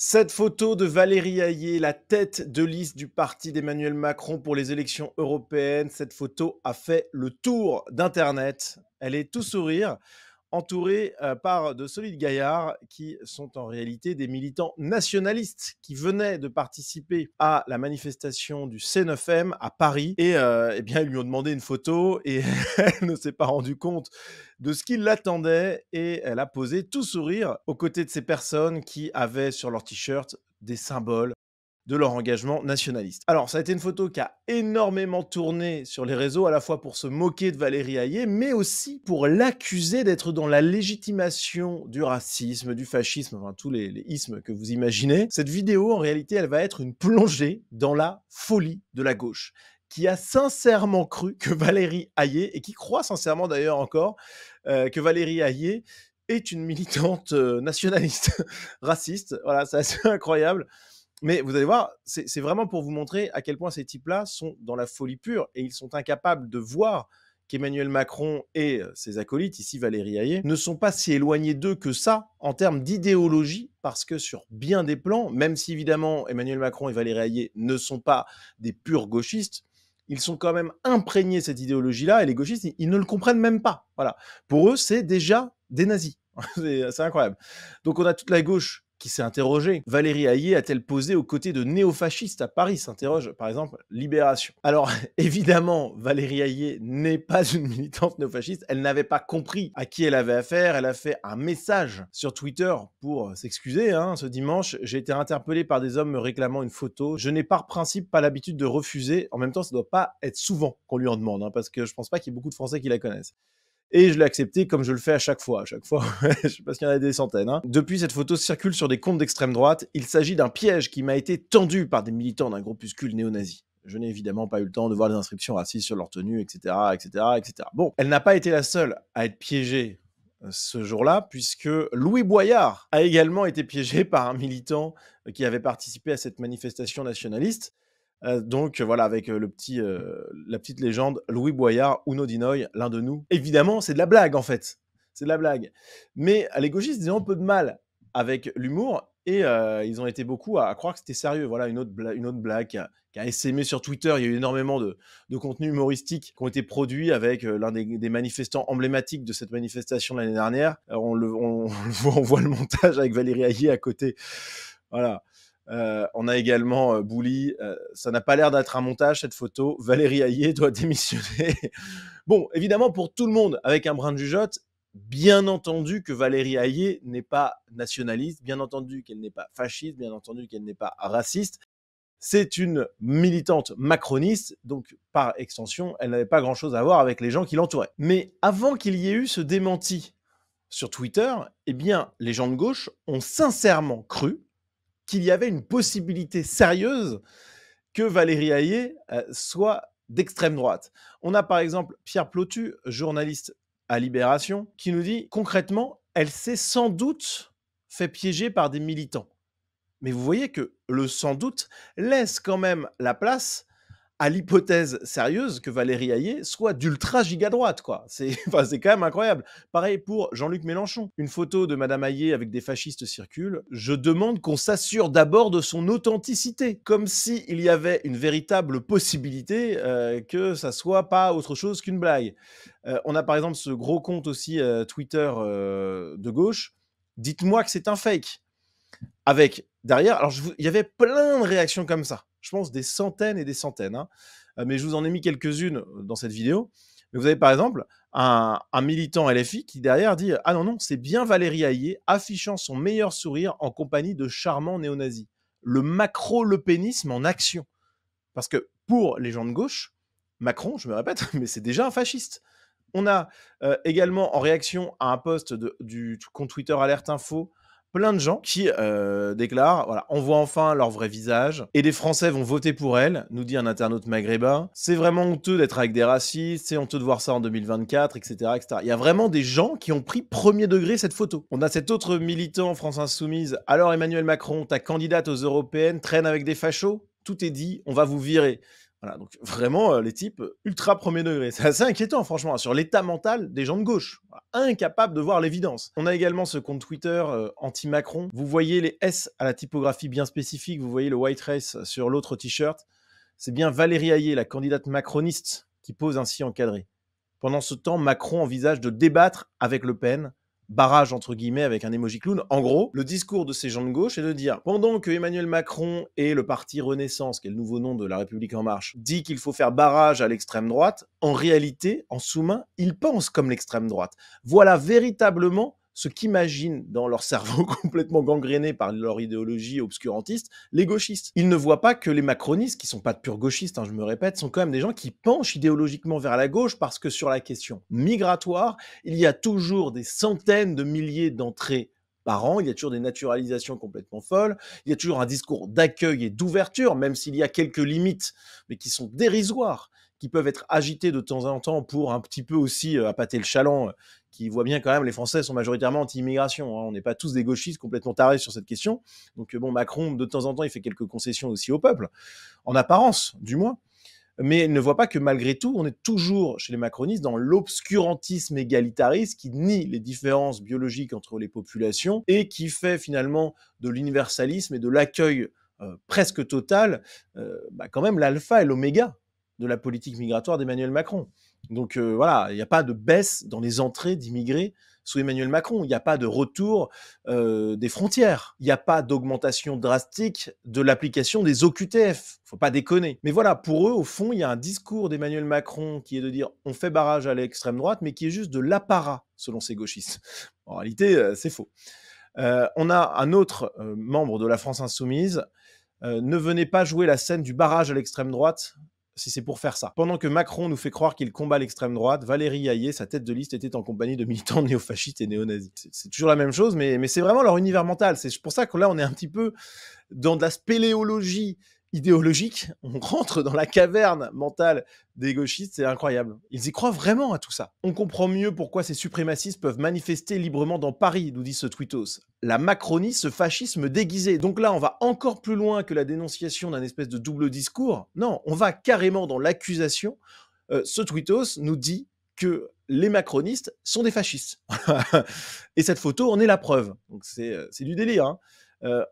Cette photo de Valérie Hayé, la tête de liste du parti d'Emmanuel Macron pour les élections européennes, cette photo a fait le tour d'internet. Elle est tout sourire, entourée par de solides gaillards qui sont en réalité des militants nationalistes qui venaient de participer à la manifestation du C9M à Paris et eh bien ils lui ont demandé une photo et elle ne s'est pas rendue compte de ce qui l'attendait et elle a posé tout sourire aux côtés de ces personnes qui avaient sur leur t-shirt des symboles de leur engagement nationaliste. Alors, ça a été une photo qui a énormément tourné sur les réseaux, à la fois pour se moquer de Valérie Hayé, mais aussi pour l'accuser d'être dans la légitimation du racisme, du fascisme, enfin tous les ismes que vous imaginez. Cette vidéo, en réalité, elle va être une plongée dans la folie de la gauche, qui a sincèrement cru que Valérie Hayé, et qui croit sincèrement d'ailleurs encore, que Valérie Hayé est une militante nationaliste, raciste. Voilà, c'est assez incroyable. Mais vous allez voir, c'est vraiment pour vous montrer à quel point ces types-là sont dans la folie pure et ils sont incapables de voir qu'Emmanuel Macron et ses acolytes, ici Valérie Hayé, ne sont pas si éloignés d'eux que ça en termes d'idéologie, parce que sur bien des plans, même si évidemment Emmanuel Macron et Valérie Hayé ne sont pas des purs gauchistes, ils sont quand même imprégnés de cette idéologie-là et les gauchistes, ils ne le comprennent même pas. Voilà. Pour eux, c'est déjà des nazis. C'est incroyable. Donc on a toute la gauche qui s'est interrogée. Valérie Hayé a-t-elle posé aux côtés de néofascistes à Paris? S'interroge par exemple Libération. Alors évidemment, Valérie Hayé n'est pas une militante néofasciste. Elle n'avait pas compris à qui elle avait affaire. Elle a fait un message sur Twitter pour s'excuser. Ce dimanche, j'ai été interpellé par des hommes me réclamant une photo. Je n'ai par principe pas l'habitude de refuser. En même temps, ça ne doit pas être souvent qu'on lui en demande, parce que je pense pas qu'il y ait beaucoup de Français qui la connaissent. Et je l'ai accepté comme je le fais à chaque fois. À chaque fois, je sais pas s'il y en a des centaines. Depuis, cette photo circule sur des comptes d'extrême droite. Il s'agit d'un piège qui m'a été tendu par des militants d'un groupuscule néo-nazi. Je n'ai évidemment pas eu le temps de voir les inscriptions racistes sur leur tenue, etc., etc., etc. Bon, elle n'a pas été la seule à être piégée ce jour-là, puisque Louis Boyard a également été piégé par un militant qui avait participé à cette manifestation nationaliste. Donc voilà, avec la petite légende, Louis Boyard, Uno Dinoy, l'un de nous. Évidemment, c'est de la blague en fait. C'est de la blague. Mais les gauchistes, ils ont un peu de mal avec l'humour et ils ont été beaucoup à croire que c'était sérieux. Voilà, une autre blague qui a essaimé sur Twitter. Il y a eu énormément de contenus humoristiques qui ont été produits avec l'un des manifestants emblématiques de cette manifestation l'année dernière. On voit le montage avec Valérie Hayé à côté. Voilà. On a également Bouli. Ça n'a pas l'air d'être un montage, cette photo. Valérie Hayé doit démissionner. Bon, évidemment, pour tout le monde, avec un brin de jugeote, bien entendu que Valérie Hayé n'est pas nationaliste, bien entendu qu'elle n'est pas fasciste, bien entendu qu'elle n'est pas raciste. C'est une militante macroniste, donc par extension, elle n'avait pas grand-chose à voir avec les gens qui l'entouraient. Mais avant qu'il y ait eu ce démenti sur Twitter, eh bien, les gens de gauche ont sincèrement cru qu'il y avait une possibilité sérieuse que Valérie Hayé soit d'extrême droite. On a par exemple Pierre Plotu, journaliste à Libération, qui nous dit concrètement, elle s'est sans doute fait piéger par des militants. Mais vous voyez que le sans doute laisse quand même la place à l'hypothèse sérieuse que Valérie Hayé soit d'ultra giga droite, quoi. C'est quand même incroyable. Pareil pour Jean-Luc Mélenchon. Une photo de Madame Hayé avec des fascistes circule. Je demande qu'on s'assure d'abord de son authenticité, comme s'il y avait une véritable possibilité que ça soit pas autre chose qu'une blague. On a par exemple ce gros compte aussi Twitter de gauche. Dites-moi que c'est un fake. Avec derrière, alors il y avait plein de réactions comme ça. Je pense des centaines et des centaines. Mais je vous en ai mis quelques-unes dans cette vidéo. Mais vous avez par exemple un militant LFI qui derrière dit « Ah non, non, c'est bien Valérie Hayé affichant son meilleur sourire en compagnie de charmants néo-nazis. Le macro-lepénisme en action. » Parce que pour les gens de gauche, Macron, je me répète, mais c'est déjà un fasciste. On a également en réaction à un post du compte Twitter Alerte Info, plein de gens qui déclarent, voilà, on voit enfin leur vrai visage et des Français vont voter pour elle, nous dit un internaute maghrébin. C'est vraiment honteux d'être avec des racistes, c'est honteux de voir ça en 2024, etc., etc. Il y a vraiment des gens qui ont pris premier degré cette photo. On a cet autre militant France Insoumise. Alors Emmanuel Macron, ta candidate aux européennes traîne avec des fachos? Tout est dit, on va vous virer. Voilà, donc vraiment, les types, ultra premier degré. C'est assez inquiétant franchement, sur l'état mental des gens de gauche, voilà, incapables de voir l'évidence. On a également ce compte Twitter, anti-Macron. Vous voyez les S à la typographie bien spécifique, vous voyez le white race sur l'autre t-shirt. C'est bien Valérie Hayé, la candidate macroniste, qui pose ainsi encadré. Pendant ce temps, Macron envisage de débattre avec Le Pen, barrage entre guillemets avec un emoji clown. En gros, le discours de ces gens de gauche est de dire, pendant que Emmanuel Macron et le parti Renaissance, qui est le nouveau nom de La République En Marche, dit qu'il faut faire barrage à l'extrême droite, en réalité, en sous-main, ils pensent comme l'extrême droite. Voilà véritablement ce qu'imaginent dans leur cerveau complètement gangréné par leur idéologie obscurantiste, les gauchistes. Ils ne voient pas que les macronistes, qui sont pas de purs gauchistes, je me répète, sont quand même des gens qui penchent idéologiquement vers la gauche parce que sur la question migratoire, il y a toujours des centaines de milliers d'entrées par an, il y a toujours des naturalisations complètement folles, il y a toujours un discours d'accueil et d'ouverture, même s'il y a quelques limites, mais qui sont dérisoires, qui peuvent être agitées de temps en temps pour un petit peu aussi appâter le chaland, qui voit bien quand même les Français sont majoritairement anti-immigration. On n'est pas tous des gauchistes complètement tarés sur cette question. Donc bon, Macron, de temps en temps, il fait quelques concessions aussi au peuple, en apparence, du moins. Mais il ne voit pas que malgré tout, on est toujours chez les macronistes dans l'obscurantisme égalitariste qui nie les différences biologiques entre les populations et qui fait finalement de l'universalisme et de l'accueil presque total quand même l'alpha et l'oméga de la politique migratoire d'Emmanuel Macron. Donc voilà, il n'y a pas de baisse dans les entrées d'immigrés sous Emmanuel Macron. Il n'y a pas de retour des frontières. Il n'y a pas d'augmentation drastique de l'application des OQTF. Faut pas déconner. Mais voilà, pour eux, au fond, il y a un discours d'Emmanuel Macron qui est de dire on fait barrage à l'extrême droite, mais qui est juste de l'apparat, selon ces gauchistes. En réalité, c'est faux. On a un autre membre de la France Insoumise. Ne venez pas jouer la scène du barrage à l'extrême droite si c'est pour faire ça. Pendant que Macron nous fait croire qu'il combat l'extrême droite, Valérie Hayé, sa tête de liste, était en compagnie de militants néofascistes et néo-nazis. C'est toujours la même chose, mais c'est vraiment leur univers mental. C'est pour ça que là, on est un petit peu dans de la spéléologie idéologique. On rentre dans la caverne mentale des gauchistes, c'est incroyable. Ils y croient vraiment à tout ça. On comprend mieux pourquoi ces suprémacistes peuvent manifester librement dans Paris, nous dit ce tweetos. La Macronie, ce fascisme déguisé. Donc là, on va encore plus loin que la dénonciation d'un espèce de double discours. Non, on va carrément dans l'accusation. Ce tweetos nous dit que les macronistes sont des fascistes. Et cette photo en est la preuve. Donc c'est du délire, hein.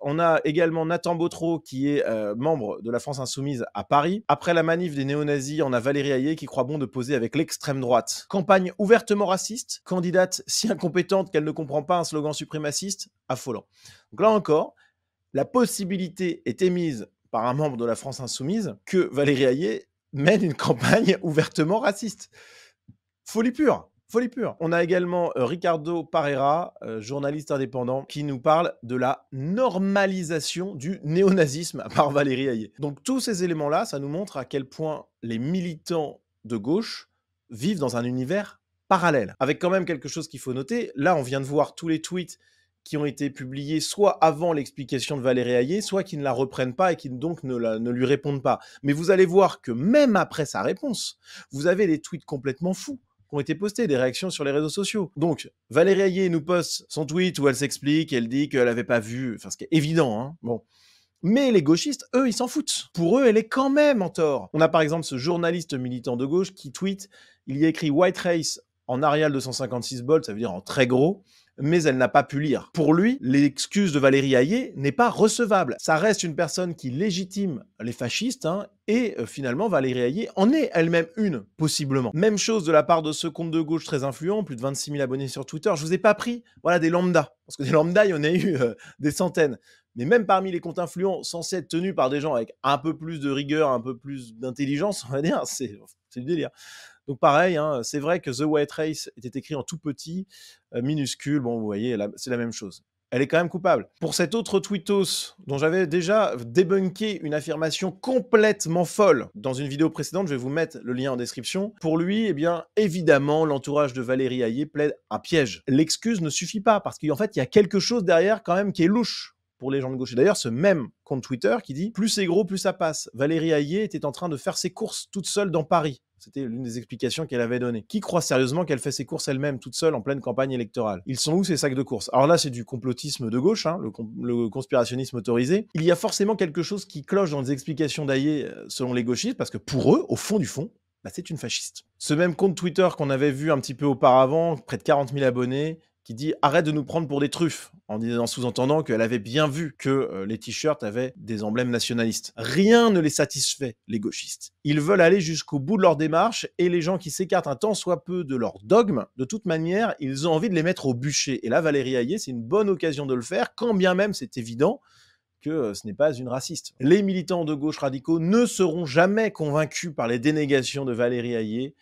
On a également Nathan Botreau qui est membre de la France Insoumise à Paris. Après la manif des néo-nazis, on a Valérie Hayé qui croit bon de poser avec l'extrême droite. Campagne ouvertement raciste, candidate si incompétente qu'elle ne comprend pas un slogan suprémaciste, affolant. Donc là encore, la possibilité est émise par un membre de la France Insoumise que Valérie Hayé mène une campagne ouvertement raciste. Folie pure. Folie pure. On a également Ricardo Parera, journaliste indépendant, qui nous parle de la normalisation du néonazisme par Valérie Hayé. Donc tous ces éléments-là, ça nous montre à quel point les militants de gauche vivent dans un univers parallèle. Avec quand même quelque chose qu'il faut noter, là on vient de voir tous les tweets qui ont été publiés soit avant l'explication de Valérie Hayé, soit qui ne la reprennent pas et qui donc ne lui répondent pas. Mais vous allez voir que même après sa réponse, vous avez des tweets complètement fous qui ont été postés, des réactions sur les réseaux sociaux. Donc, Valérie Hayé nous poste son tweet où elle s'explique, elle dit qu'elle n'avait pas vu, enfin ce qui est évident, hein, bon. Mais les gauchistes, eux, ils s'en foutent. Pour eux, elle est quand même en tort. On a par exemple ce journaliste militant de gauche qui tweet, il y a écrit White Race en Arial 256 bold, ça veut dire en très gros, mais elle n'a pas pu lire. Pour lui, l'excuse de Valérie Hayé n'est pas recevable. Ça reste une personne qui légitime les fascistes, hein, et finalement, Valérie Hayé en est elle-même une, possiblement. Même chose de la part de ce compte de gauche très influent, plus de 26 000 abonnés sur Twitter. Je vous ai pas pris, voilà, des lambdas, parce que des lambdas, il y en a eu des centaines. Mais même parmi les comptes influents censés être tenus par des gens avec un peu plus de rigueur, un peu plus d'intelligence, on va dire, c'est du délire. Donc pareil, hein, c'est vrai que The White Race était écrit en tout petit, minuscule, bon vous voyez, c'est la même chose. Elle est quand même coupable. Pour cet autre tweetos, dont j'avais déjà débunké une affirmation complètement folle dans une vidéo précédente, je vais vous mettre le lien en description. Pour lui, eh bien, évidemment, l'entourage de Valérie Hayé plaide un piège. L'excuse ne suffit pas, parce qu'en fait, il y a quelque chose derrière quand même qui est louche. pour les gens de gauche. Et d'ailleurs, ce même compte Twitter qui dit « Plus c'est gros, plus ça passe ». Valérie Hayé était en train de faire ses courses toute seule dans Paris. C'était l'une des explications qu'elle avait données. Qui croit sérieusement qu'elle fait ses courses elle-même, toute seule, en pleine campagne électorale? Ils sont où ces sacs de courses? Alors là, c'est du complotisme de gauche, hein, le conspirationnisme autorisé. Il y a forcément quelque chose qui cloche dans les explications d'Hayé selon les gauchistes, parce que pour eux, au fond du fond, bah, c'est une fasciste. Ce même compte Twitter qu'on avait vu un petit peu auparavant, près de 40 000 abonnés, qui dit « Arrête de nous prendre pour des truffes », en sous-entendant qu'elle avait bien vu que les t-shirts avaient des emblèmes nationalistes. Rien ne les satisfait, les gauchistes. Ils veulent aller jusqu'au bout de leur démarche, et les gens qui s'écartent un tant soit peu de leur dogme, de toute manière, ils ont envie de les mettre au bûcher. Et là, Valérie Hayé, c'est une bonne occasion de le faire, quand bien même c'est évident que ce n'est pas une raciste. Les militants de gauche radicaux ne seront jamais convaincus par les dénégations de Valérie Hayé.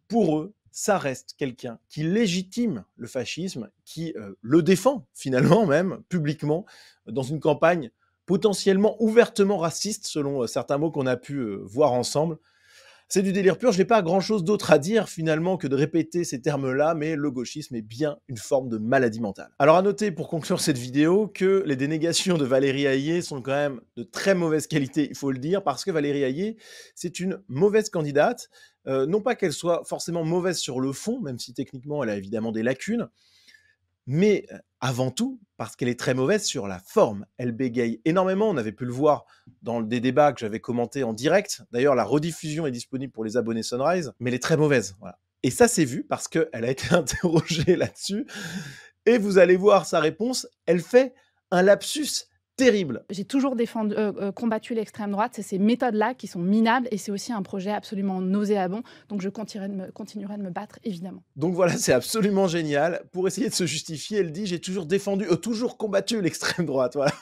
Pour eux, ça reste quelqu'un qui légitime le fascisme, qui le défend finalement même, publiquement, dans une campagne potentiellement ouvertement raciste, selon certains mots qu'on a pu voir ensemble. C'est du délire pur, je n'ai pas grand-chose d'autre à dire finalement que de répéter ces termes-là, mais le gauchisme est bien une forme de maladie mentale. Alors à noter pour conclure cette vidéo que les dénégations de Valérie Hayé sont quand même de très mauvaise qualité, il faut le dire, parce que Valérie Hayé, c'est une mauvaise candidate, non pas qu'elle soit forcément mauvaise sur le fond, même si techniquement elle a évidemment des lacunes, mais avant tout parce qu'elle est très mauvaise sur la forme. Elle bégaye énormément, on avait pu le voir dans des débats que j'avais commentés en direct. D'ailleurs, la rediffusion est disponible pour les abonnés Sunrise, mais elle est très mauvaise. Voilà. Et ça, c'est vu parce qu'elle a été interrogée là-dessus. Et vous allez voir sa réponse, elle fait un lapsus terrible. J'ai toujours combattu l'extrême droite, c'est ces méthodes-là qui sont minables et c'est aussi un projet absolument nauséabond. Donc je continuerai de me battre, évidemment. Donc voilà, c'est absolument génial. Pour essayer de se justifier, elle dit « J'ai toujours toujours combattu l'extrême droite. » Voilà.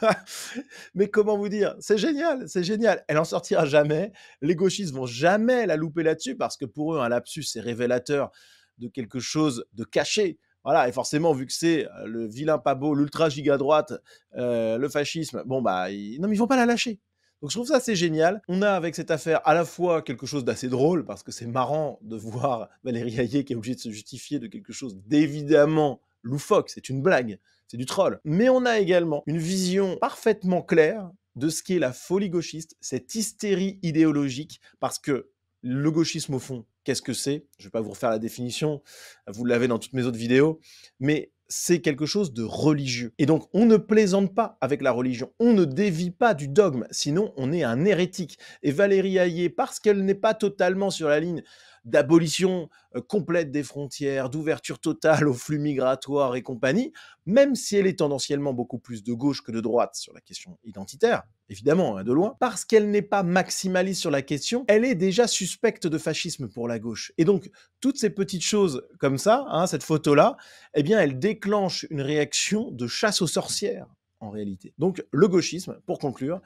Mais comment vous dire? C'est génial, c'est génial. Elle en sortira jamais. Les gauchistes vont jamais la louper là-dessus parce que pour eux, un lapsus, c'est révélateur de quelque chose de caché. Voilà, et forcément, vu que c'est le vilain pas beau, l'ultra giga droite, le fascisme, bon bah, non mais ils vont pas la lâcher. Donc je trouve ça assez génial. On a avec cette affaire à la fois quelque chose d'assez drôle, parce que c'est marrant de voir Valérie Hayé qui est obligée de se justifier de quelque chose d'évidemment loufoque, c'est une blague, c'est du troll. Mais on a également une vision parfaitement claire de ce qu'est la folie gauchiste, cette hystérie idéologique, parce que le gauchisme, au fond, qu'est-ce que c'est? Je ne vais pas vous refaire la définition, vous l'avez dans toutes mes autres vidéos, mais c'est quelque chose de religieux. Et donc, on ne plaisante pas avec la religion, on ne dévie pas du dogme, sinon on est un hérétique. Et Valérie Hayé, parce qu'elle n'est pas totalement sur la ligne d'abolition complète des frontières, d'ouverture totale aux flux migratoires et compagnie, même si elle est tendanciellement beaucoup plus de gauche que de droite sur la question identitaire, évidemment, hein, de loin, parce qu'elle n'est pas maximaliste sur la question, elle est déjà suspecte de fascisme pour la gauche. Et donc, toutes ces petites choses comme ça, hein, cette photo-là, eh bien, elle déclenche une réaction de chasse aux sorcières, en réalité. Donc, le gauchisme, pour conclure,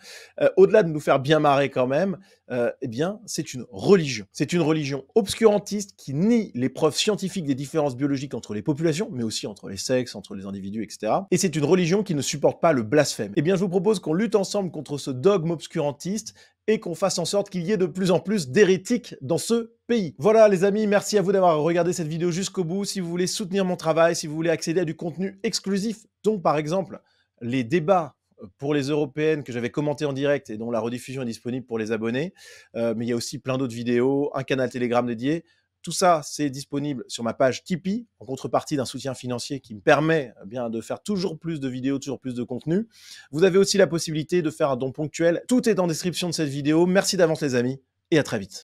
au-delà de nous faire bien marrer quand même, eh bien, c'est une religion. C'est une religion obscurantiste qui nie les preuves scientifiques des différences biologiques entre les populations, mais aussi entre les sexes, entre les individus, etc. Et c'est une religion qui ne supporte pas le blasphème. Eh bien, je vous propose qu'on lutte ensemble contre ce dogme obscurantiste et qu'on fasse en sorte qu'il y ait de plus en plus d'hérétiques dans ce pays. Voilà les amis, merci à vous d'avoir regardé cette vidéo jusqu'au bout. Si vous voulez soutenir mon travail, si vous voulez accéder à du contenu exclusif, dont par exemple les débats pour les européennes que j'avais commenté en direct et dont la rediffusion est disponible pour les abonnés, mais il y a aussi plein d'autres vidéos, un canal Telegram dédié. Tout ça, c'est disponible sur ma page Tipeee, en contrepartie d'un soutien financier qui me permet bien de faire toujours plus de vidéos, toujours plus de contenu. Vous avez aussi la possibilité de faire un don ponctuel. Tout est en description de cette vidéo. Merci d'avance les amis, et à très vite.